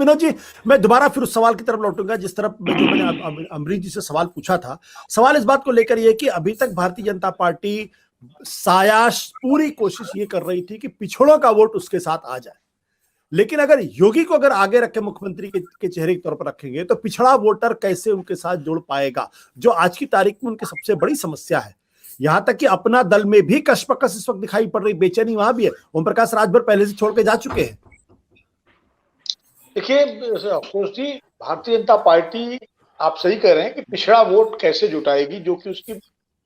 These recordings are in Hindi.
विनोद जी, मैं दोबारा फिर उस सवाल की तरफ लौटूंगा जिस तरफ जो मैंने अमरीश जी से सवाल पूछा था। सवाल इस बात को लेकर ये कि अभी तक भारतीय जनता पार्टी सायाश पूरी कोशिश ये कर रही थी कि पिछड़ों का वोट उसके साथ आ जाए, लेकिन अगर योगी को अगर आगे रखे मुख्यमंत्री के चेहरे के तौर पर रखेंगे तो पिछड़ा वोटर कैसे उनके साथ जुड़ पाएगा, जो आज की तारीख में उनकी सबसे बड़ी समस्या है। यहां तक कि अपना दल में भी कशमकश इस वक्त दिखाई पड़ रही, बेचैनी वहां भी है। ओम प्रकाश राजभर पहले से छोड़ के जा चुके हैं। देखिए अफसोस जी, भारतीय जनता पार्टी, आप सही कह रहे हैं कि पिछड़ा वोट कैसे जुटाएगी, जो कि उसकी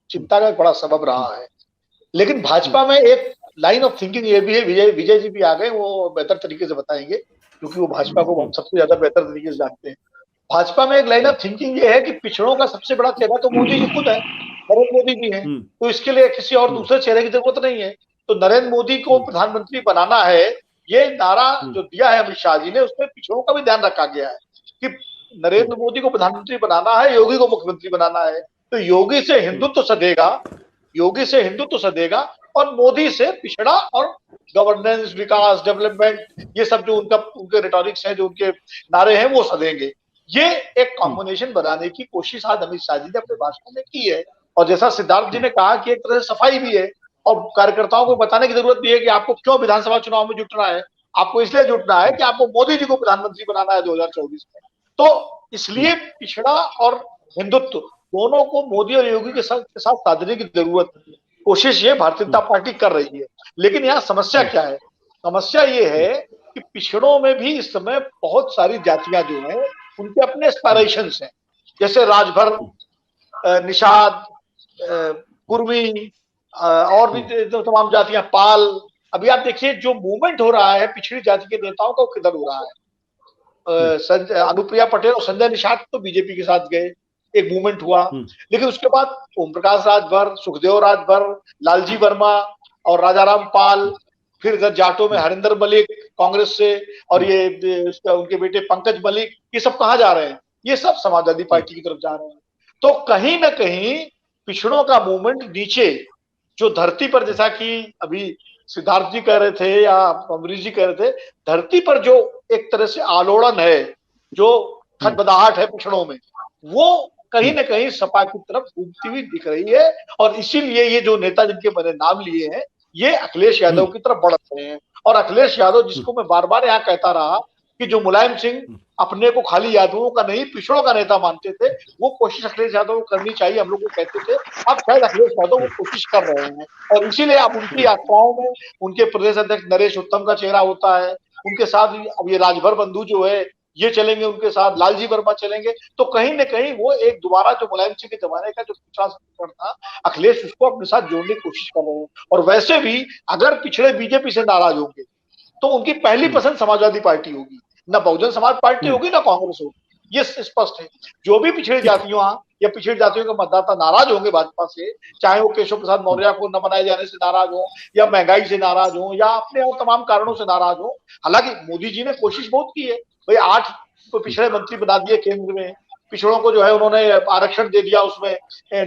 चिंता का एक बड़ा सबब रहा है। लेकिन भाजपा में एक लाइन ऑफ थिंकिंग ये भी है, विजय जी भी आ गए, वो बेहतर तरीके से बताएंगे क्योंकि वो भाजपा को हम सबसे ज्यादा बेहतर तरीके से जानते हैं। भाजपा में एक लाइन ऑफ थिंकिंग ये है कि पिछड़ों का सबसे बड़ा चेहरा तो मोदी जी खुद है, नरेंद्र मोदी जी हैं, तो इसके लिए किसी और दूसरे चेहरे की जरूरत नहीं है। तो नरेंद्र मोदी को प्रधानमंत्री बनाना है, ये नारा जो दिया है अमित शाह जी ने, उसमें पिछड़ों का भी ध्यान रखा गया है कि नरेंद्र मोदी को प्रधानमंत्री बनाना है, योगी को मुख्यमंत्री बनाना है। तो योगी से हिंदुत्व सधेगा, योगी से हिंदुत्व सधेगा और मोदी से पिछड़ा और गवर्नेंस, विकास, डेवलपमेंट, ये सब जो उनके रिटॉरिक्स हैं, जो उनके नारे हैं, वो सधेंगे। ये एक कॉम्बिनेशन बनाने की कोशिश आज अमित शाह जी ने अपने भाषण में की है। और जैसा सिद्धार्थ जी ने कहा कि एक तरह से सफाई भी है और कार्यकर्ताओं को बताने की जरूरत भी है कि आपको क्यों विधानसभा चुनाव में जुटना है। आपको इसलिए जुटना है कि आपको मोदी जी को प्रधानमंत्री बनाना है 2024 में। तो इसलिए पिछड़ा और हिंदुत्व दोनों को मोदी और योगी के साथ साधने की जरूरत है। कोशिश ये भारतीय जनता पार्टी कर रही है। लेकिन यहाँ समस्या क्या है? समस्या ये है कि पिछड़ों में भी इस समय बहुत सारी जातियां जो हैं, उनके अपने एस्पायरेशंस हैं। जैसे राजभर, निषाद, कुर्मी और भी तमाम जातियां, पाल। अभी आप देखिए जो मूवमेंट हो रहा है पिछड़ी जाति के नेताओं का, किधर हो रहा है। अनुप्रिया पटेल और संजय निषाद तो बीजेपी के साथ गए, एक मूवमेंट हुआ। लेकिन उसके बाद ओम प्रकाश राजभर, सुखदेव राजभर, लालजी वर्मा और राजाराम पाल, फिर इधर जाटों में हरिंदर मलिक कांग्रेस से, और ये उनके बेटे पंकज मलिक, ये सब कहाँ जा रहे हैं? ये सब समाजवादी पार्टी की तरफ जा रहे हैं। तो कहीं ना कहीं पिछड़ों का मूवमेंट नीचे जो धरती पर, जैसा कि अभी सिद्धार्थ जी कह रहे थे या अमरीश जी कह रहे थे, धरती पर जो एक तरह से आलोड़न है, जो खटबदाहट है पिछड़ों में, वो कहीं ना कहीं सपा की तरफ घूमती हुई दिख रही है। और इसीलिए ये जो नेता जिनके मैंने नाम लिए हैं, ये अखिलेश यादव की तरफ बढ़ रहे हैं। और अखिलेश यादव, जिसको मैं बार बार यहाँ कहता रहा कि जो मुलायम सिंह अपने को खाली यादवों का नहीं पिछड़ों का नेता मानते थे, वो कोशिश अखिलेश यादव को करनी चाहिए, हम लोग को कहते थे। अब शायद अखिलेश यादव वो कोशिश कर रहे हैं और इसीलिए अब उनकी यात्राओं में उनके प्रदेश अध्यक्ष नरेश उत्तम का चेहरा होता है, उनके साथ अब ये राजभर बंधु जो है ये चलेंगे, उनके साथ लालजी वर्मा चलेंगे। तो कहीं ना कहीं वो एक दोबारा जो मुलायम सिंह के जमाने का जो पिछड़ा था, अखिलेश उसको अपने साथ जोड़ने की कोशिश कर रहे हैं। और वैसे भी अगर पिछड़े बीजेपी से नाराज होंगे तो उनकी पहली पसंद समाजवादी पार्टी होगी, ना बहुजन समाज पार्टी होगी, ना कांग्रेस होगी। ये स्पष्ट है। जो भी पिछड़ी जातियों या पिछड़ी जातियों के मतदाता नाराज होंगे भाजपा से, चाहे वो केशव प्रसाद मौर्य को न बनाए जाने से नाराज हो, या महंगाई से नाराज हो, या अपने और तमाम कारणों से नाराज हो। हालांकि मोदी जी ने कोशिश बहुत की है, भाई 8 को पिछड़े मंत्री बना दिए केंद्र में, पिछड़ों को जो है उन्होंने आरक्षण दे दिया, उसमें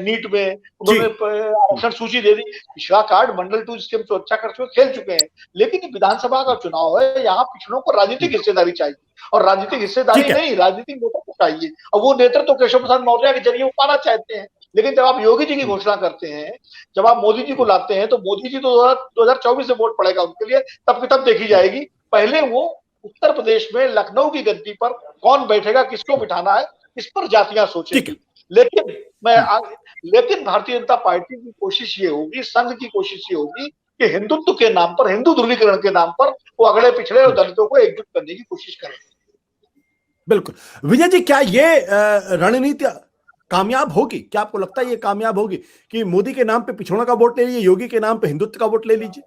नीट में उन्होंने आरक्षण सूची दे दी। पिछड़ा कार्ड मंडल 2 स्कीम तो अच्छा कर चुके, खेल चुके हैं। लेकिन विधानसभा का चुनाव है, यहाँ पिछड़ों को राजनीतिक हिस्सेदारी चाहिए, और राजनीतिक हिस्सेदारी नहीं, राजनीतिक नेतृत्व चाहिए। और वो नेतृत्व तो केशव प्रसाद मौर्य के जरिए वो पाना चाहते हैं। लेकिन जब आप योगी जी की घोषणा करते हैं, जब आप मोदी जी को लाते हैं, तो मोदी जी तो 2024 में वोट पड़ेगा उनके लिए, तब की तब देखी जाएगी। पहले वो उत्तर प्रदेश में लखनऊ की गद्दी पर कौन बैठेगा, किसको बिठाना है, इस पर जातियां सोचेंगी। लेकिन भारतीय जनता पार्टी की कोशिश ये होगी, संघ की कोशिश ये होगी कि हिंदुत्व के नाम पर, हिंदू ध्रुवीकरण के नाम पर वो अगड़े पिछड़े और दलितों को एकजुट करने की कोशिश करेंगे। बिल्कुल। विजय जी, क्या ये रणनीति कामयाब होगी? क्या आपको लगता है ये कामयाब होगी कि मोदी के नाम पे पिछड़ों का वोट ले लीजिए, योगी के नाम पे हिंदुत्व का वोट ले लीजिए?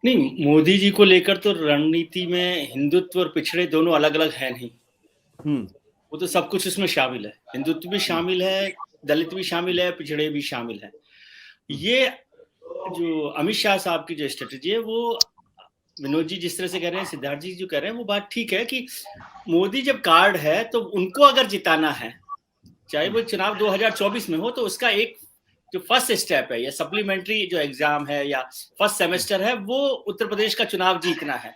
नहीं, मोदी जी को लेकर तो रणनीति में हिंदुत्व और पिछड़े दोनों अलग अलग है नहीं। वो तो सब कुछ इसमें शामिल है, हिंदुत्व भी शामिल है, दलित भी शामिल है, पिछड़े भी शामिल है। ये जो अमित शाह साहब की जो स्ट्रेटेजी है, वो विनोद जी जिस तरह से कह रहे हैं, सिद्धार्थ जी जो कह रहे हैं, वो बात ठीक है कि मोदी जब कार्ड है तो उनको अगर जिताना है, चाहे वो चुनाव 2024 में हो, तो उसका एक जो फर्स्ट स्टेप है या सप्लीमेंट्री जो एग्जाम है या फर्स्ट सेमेस्टर है, वो उत्तर प्रदेश का चुनाव जीतना है।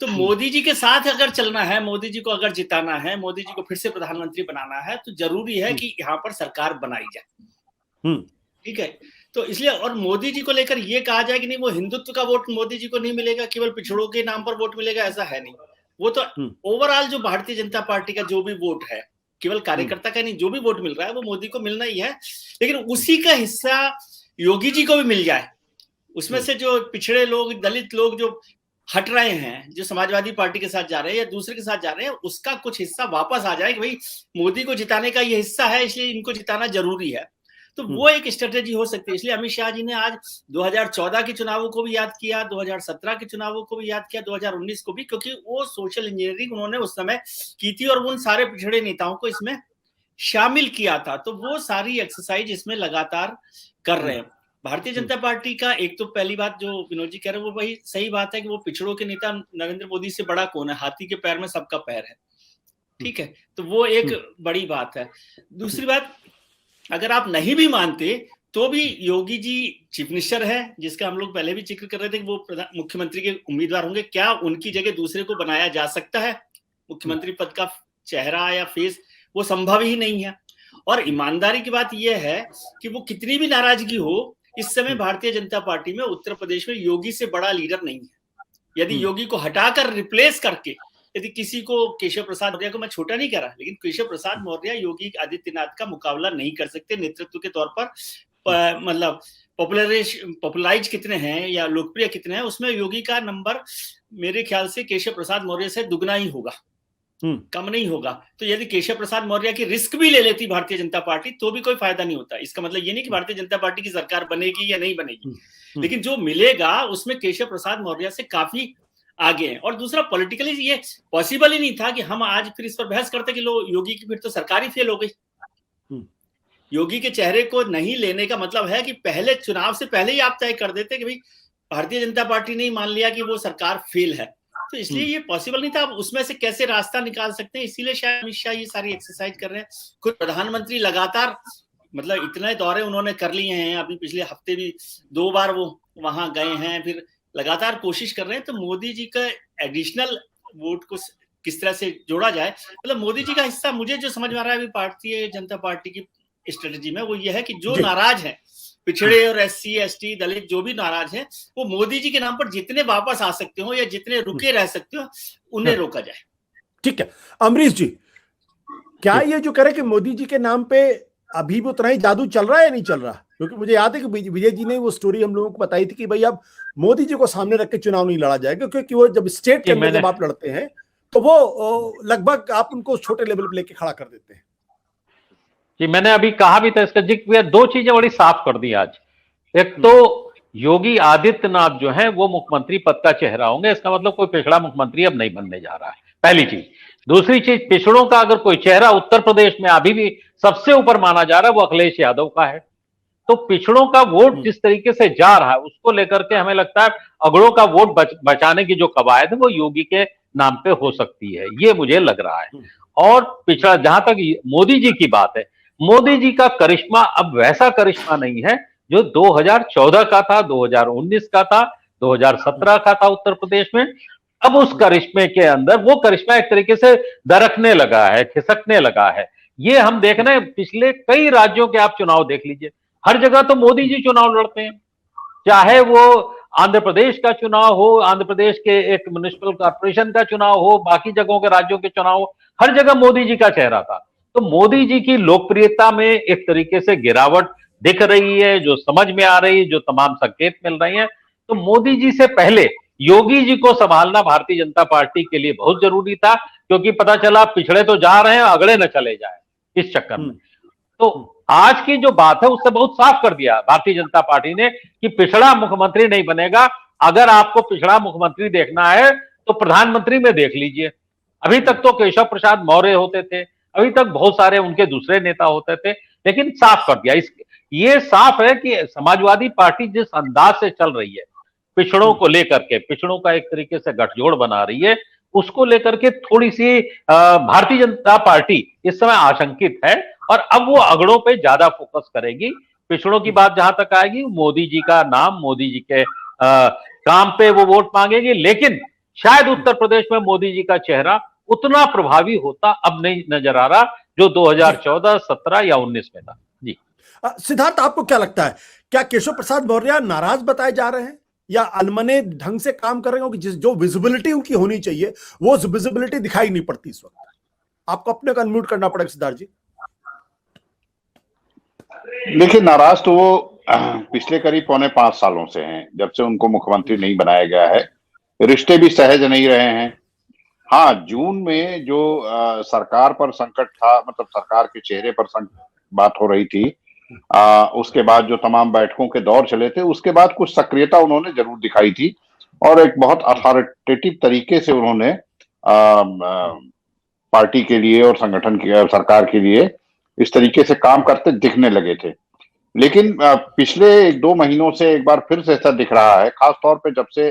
तो मोदी जी के साथ अगर चलना है, मोदी जी को अगर जिताना है, मोदी जी को फिर से प्रधानमंत्री बनाना है, तो जरूरी है कि यहाँ पर सरकार बनाई जाए। ठीक है, तो इसलिए, और मोदी जी को लेकर ये कहा जाए कि नहीं वो हिंदुत्व का वोट मोदी जी को नहीं मिलेगा, केवल पिछड़ों के नाम पर वोट मिलेगा, ऐसा है नहीं। वो तो ओवरऑल जो भारतीय जनता पार्टी का जो भी वोट है, केवल कार्यकर्ता का नहीं, जो भी वोट मिल रहा है वो मोदी को मिलना ही है। लेकिन उसी का हिस्सा योगी जी को भी मिल जाए, उसमें से जो पिछड़े लोग, दलित लोग जो हट रहे हैं, जो समाजवादी पार्टी के साथ जा रहे हैं या दूसरे के साथ जा रहे हैं, उसका कुछ हिस्सा वापस आ जाए कि भाई मोदी को जिताने का ये हिस्सा है, इसलिए इनको जिताना जरूरी है। तो वो एक स्ट्रेटेजी हो सकती है। इसलिए अमित शाह जी ने आज 2014 के चुनावों को भी याद किया, 2017 के चुनावों को भी याद किया, 2019 को भी, क्योंकि वो सोशल इंजीनियरिंग उन्होंने उस समय की थी और उन सारे पिछड़े नेताओं को इसमें शामिल किया था। तो वो सारी एक्सरसाइज इसमें लगातार कर रहे हैं। भारतीय जनता पार्टी का एक तो पहली बात जो विनोद जी कह रहे हैं वो वही सही बात है कि वो पिछड़ों के नेता नरेंद्र मोदी से बड़ा कौन है, हाथी के पैर में सबका पैर है। ठीक है, तो वो एक बड़ी बात है। दूसरी बात, अगर आप नहीं भी मानते तो भी योगी जी चीफ मिनिस्टर है, जिसका हम लोग पहले भी जिक्र कर रहे थे कि वो मुख्यमंत्री के उम्मीदवार होंगे। क्या उनकी जगह दूसरे को बनाया जा सकता है? मुख्यमंत्री पद का चेहरा या फेस वो संभव ही नहीं है। और ईमानदारी की बात यह है कि वो कितनी भी नाराजगी हो, इस समय भारतीय जनता पार्टी में उत्तर प्रदेश में योगी से बड़ा लीडर नहीं है। यदि योगी को हटाकर रिप्लेस करके यदि किसी को, केशव प्रसाद मौर्य को मैं छोटा नहीं कह रहा, लेकिन केशव प्रसाद मौर्य योगी आदित्यनाथ का मुकाबला नहीं कर सकते नेतृत्व के तौर पर। मतलब पॉपुलराइज कितने हैं या लोकप्रिय कितने हैं, उसमें योगी का नंबर मेरे ख्याल से केशव प्रसाद मौर्य से दुगना ही होगा, कम नहीं होगा। तो यदि केशव प्रसाद मौर्य की रिस्क भी ले लेती भारतीय जनता पार्टी तो भी कोई फायदा नहीं होता। इसका मतलब ये नहीं कि भारतीय जनता पार्टी की सरकार बनेगी या नहीं बनेगी, लेकिन जो मिलेगा उसमें केशव प्रसाद मौर्य से काफी आगे हैं। और दूसरा, पॉलिटिकली ये पॉसिबल ही नहीं था कि हम आज फिर इस पर बहस करते कि लो योगी की फिर तो सरकार ही फेल हो गई। योगी के चेहरे को नहीं लेने का मतलब है कि पहले चुनाव से पहले ही आप तय कर देते कि भाई भारतीय जनता पार्टी ने मान लिया कि वो सरकार फेल है, तो इसलिए ये पॉसिबल नहीं था। अब उसमें से कैसे रास्ता निकाल सकते हैं, इसीलिए शायद अमित शाह ये सारी एक्सरसाइज कर रहे हैं। खुद प्रधानमंत्री लगातार, मतलब इतने दौरे उन्होंने कर लिए हैं, अभी पिछले हफ्ते भी 2 बार वो वहां गए हैं, फिर लगातार कोशिश कर रहे हैं। तो मोदी जी का एडिशनल वोट को किस तरह से जोड़ा जाए, मतलब मोदी जी का हिस्सा मुझे जो समझ में आ रहा है अभी भारतीय जनता पार्टी की स्ट्रेटेजी में, वो ये है कि जो नाराज है, पिछड़े और SC ST दलित जो भी नाराज हैं, वो मोदी जी के नाम पर जितने वापस आ सकते हो या जितने रुके रह सकते हो उन्हें रोका जाए। ठीक है, अमरीश जी, क्या ये जो करे कि मोदी जी के नाम पे अभी भी उतना ही जादू चल रहा है या नहीं चल रहा? क्योंकि मुझे याद है कि विजय जी ने वो स्टोरी हम लोगों को बताई थी कि भाई अब मोदी जी को सामने रख के चुनाव नहीं लड़ा जाएगा, क्योंकि वो जब स्टेट के अंदर जब आप लड़ते हैं तो वो लगभग आप उनको छोटे लेवल पे लेके खड़ा कर देते हैं। जी, मैंने अभी कहा भी था, इसका जिक्र 2 चीजें बड़ी साफ कर दी आज। एक तो योगी आदित्यनाथ जो है वो मुख्यमंत्री पद का चेहरा होंगे, इसका मतलब कोई पिछड़ा मुख्यमंत्री अब नहीं बनने जा रहा है, पहली चीज। दूसरी चीज, पिछड़ों का अगर कोई चेहरा उत्तर प्रदेश में अभी भी सबसे ऊपर माना जा रहा है वो अखिलेश यादव का है। तो पिछड़ों का वोट जिस तरीके से जा रहा है उसको लेकर के हमें लगता है अगड़ों का वोट बचाने की जो कवायद है वो योगी के नाम पे हो सकती है, ये मुझे लग रहा है। और पिछड़ा, जहां तक मोदी जी की बात है, मोदी जी का करिश्मा अब वैसा करिश्मा नहीं है जो 2014 का था, 2019 का था, 2017 का था उत्तर प्रदेश में। अब उस करिश्मे के अंदर वो करिश्मा एक तरीके से दरकने लगा है, खिसकने लगा है। ये हम देख रहे हैं, पिछले कई राज्यों के आप चुनाव देख लीजिए, हर जगह तो मोदी जी चुनाव लड़ते हैं, चाहे वो आंध्र प्रदेश का चुनाव हो, आंध्र प्रदेश के एक म्युनिसिपल कॉर्पोरेशन का चुनाव हो, बाकी जगहों के राज्यों के चुनाव हो, हर जगह मोदी जी का चेहरा था। तो मोदी जी की लोकप्रियता में एक तरीके से गिरावट दिख रही है, जो समझ में आ रही है, जो तमाम संकेत मिल रहे हैं। तो मोदी जी से पहले योगी जी को संभालना भारतीय जनता पार्टी के लिए बहुत जरूरी था, क्योंकि पता चला पिछड़े तो जा रहे हैं, अगड़े न चले जाए इस चक्कर में। तो आज की जो बात है उससे बहुत साफ कर दिया भारतीय जनता पार्टी ने कि पिछड़ा मुख्यमंत्री नहीं बनेगा। अगर आपको पिछड़ा मुख्यमंत्री देखना है तो प्रधानमंत्री में देख लीजिए। अभी तक तो केशव प्रसाद मौर्य होते थे, अभी तक बहुत सारे उनके दूसरे नेता होते थे, लेकिन साफ कर दिया। ये साफ है कि समाजवादी पार्टी जिस अंदाज से चल रही है, पिछड़ों को लेकर के, पिछड़ों का एक तरीके से गठजोड़ बना रही है, उसको लेकर के थोड़ी सी भारतीय जनता पार्टी इस समय आशंकित है और अब वो अगड़ों पे ज्यादा फोकस करेगी। पिछड़ों की बात जहां तक आएगी, मोदी जी का नाम, मोदी जी के काम पे वो वोट मांगेगी, लेकिन शायद उत्तर प्रदेश में मोदी जी का चेहरा उतना प्रभावी होता अब नहीं नजर आ रहा जो 2014, 17 या 19 में था। जी सिद्धार्थ, आपको क्या लगता है, क्या केशव प्रसाद मौर्य नाराज बताए जा रहे हैं या अनमने ढंग से काम कर रहे हैं? कि जो विजिबिलिटी उनकी होनी चाहिए वो विजिबिलिटी दिखाई नहीं पड़ती इस वक्त। आपको अपने को अनम्यूट करना पड़ेगा सिद्धार्थ जी। देखिए, नाराज तो वो पिछले करीब 4.25 सालों से हैं, जब से उनको मुख्यमंत्री नहीं बनाया गया है। रिश्ते भी सहज नहीं रहे हैं। हाँ, जून में जो सरकार पर संकट था, मतलब सरकार के चेहरे पर बात हो रही थी, उसके बाद जो तमाम बैठकों के दौर चले थे, उसके बाद कुछ सक्रियता उन्होंने जरूर दिखाई थी और एक बहुत अथॉरिटेटिव तरीके से उन्होंने पार्टी के लिए और संगठन के, सरकार के लिए इस तरीके से काम करते दिखने लगे थे। लेकिन पिछले 1-2 महीनों से एक बार फिर से ऐसा दिख रहा है, खास तौर पे जब से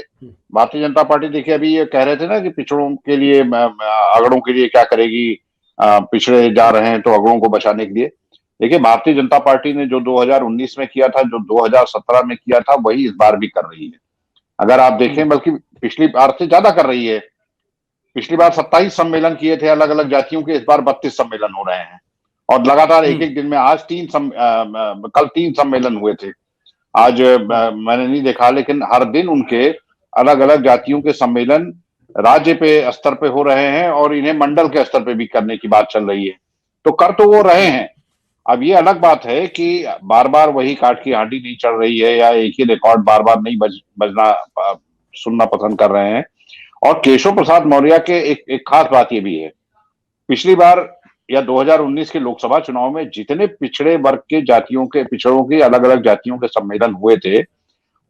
भारतीय जनता पार्टी, देखिए अभी ये कह रहे थे ना कि पिछड़ों के लिए, अगड़ों के लिए क्या करेगी, पिछड़े जा रहे हैं तो अगड़ों को बचाने के लिए। देखिए, भारतीय जनता पार्टी ने जो 2019 में किया था, जो 2017 में किया था, वही इस बार भी कर रही है। अगर आप देखें, बल्कि पिछली बार से ज्यादा कर रही है। पिछली बार 27 सम्मेलन किए थे अलग अलग जातियों के, इस बार 32 सम्मेलन हो रहे हैं और लगातार एक दिन में, आज कल 3 सम्मेलन हुए थे। आज मैंने नहीं देखा, लेकिन हर दिन उनके अलग अलग जातियों के सम्मेलन राज्य पे स्तर पे हो रहे हैं और इन्हें मंडल के स्तर पे भी करने की बात चल रही है। तो कर तो वो रहे हैं। अब ये अलग बात है कि बार बार वही काट की हांडी नहीं चढ़ रही है या एक ही रिकॉर्ड बार बार नहीं बजना सुनना पसंद कर रहे हैं। और केशव प्रसाद मौर्य के एक खास बात ये भी है, पिछली बार या 2019 के लोकसभा चुनाव में जितने पिछड़े वर्ग के जातियों के, पिछड़ों के अलग अलग जातियों के सम्मेलन हुए थे,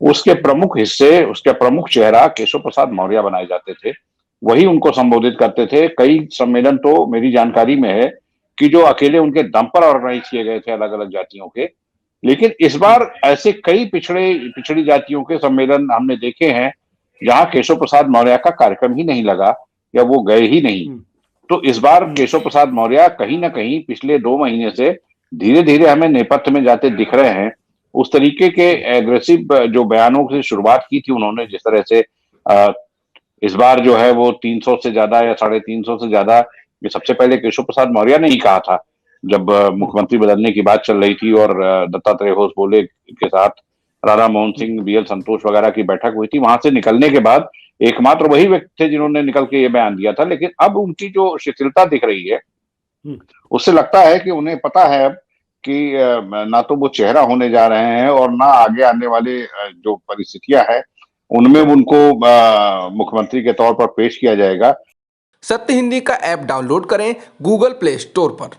उसके प्रमुख हिस्से, उसके प्रमुख चेहरा केशव प्रसाद मौर्य बनाए जाते थे। वही उनको संबोधित करते थे। कई सम्मेलन तो मेरी जानकारी में है कि जो अकेले उनके दम पर ऑर्गेनाइज किए गए थे अलग अलग जातियों के। लेकिन इस बार ऐसे कई पिछड़ी जातियों के सम्मेलन हमने देखे हैं जहां केशव प्रसाद मौर्य का कार्यक्रम ही नहीं लगा या वो गए ही नहीं। तो इस बार केशव प्रसाद मौर्य कहीं ना कहीं पिछले 2 महीने से धीरे धीरे हमें नेपथ्य में जाते दिख रहे हैं। उस तरीके के एग्रेसिव जो बयानों से शुरुआत की थी उन्होंने, जिस तरह से इस बार जो है वो 300 से ज्यादा या 350 से ज्यादा, ये सबसे पहले केशव प्रसाद मौर्य ने ही कहा था जब मुख्यमंत्री बदलने की बात चल रही थी और दत्तात्रेय होस बोले के साथ राधा मोहन सिंह, बीएल संतोष वगैरह की बैठक हुई थी। वहां से निकलने के बाद एकमात्र वही व्यक्ति थे जिन्होंने निकल के ये बयान दिया था। लेकिन अब उनकी जो शिथिलता दिख रही है, उससे लगता है कि उन्हें पता है अब कि ना तो वो चेहरा होने जा रहे हैं और ना आगे आने वाले जो परिस्थितियां हैं उनमें उनको मुख्यमंत्री के तौर पर पेश किया जाएगा। सत्य हिंदी का ऐप डाउनलोड करें गूगल प्ले स्टोर पर।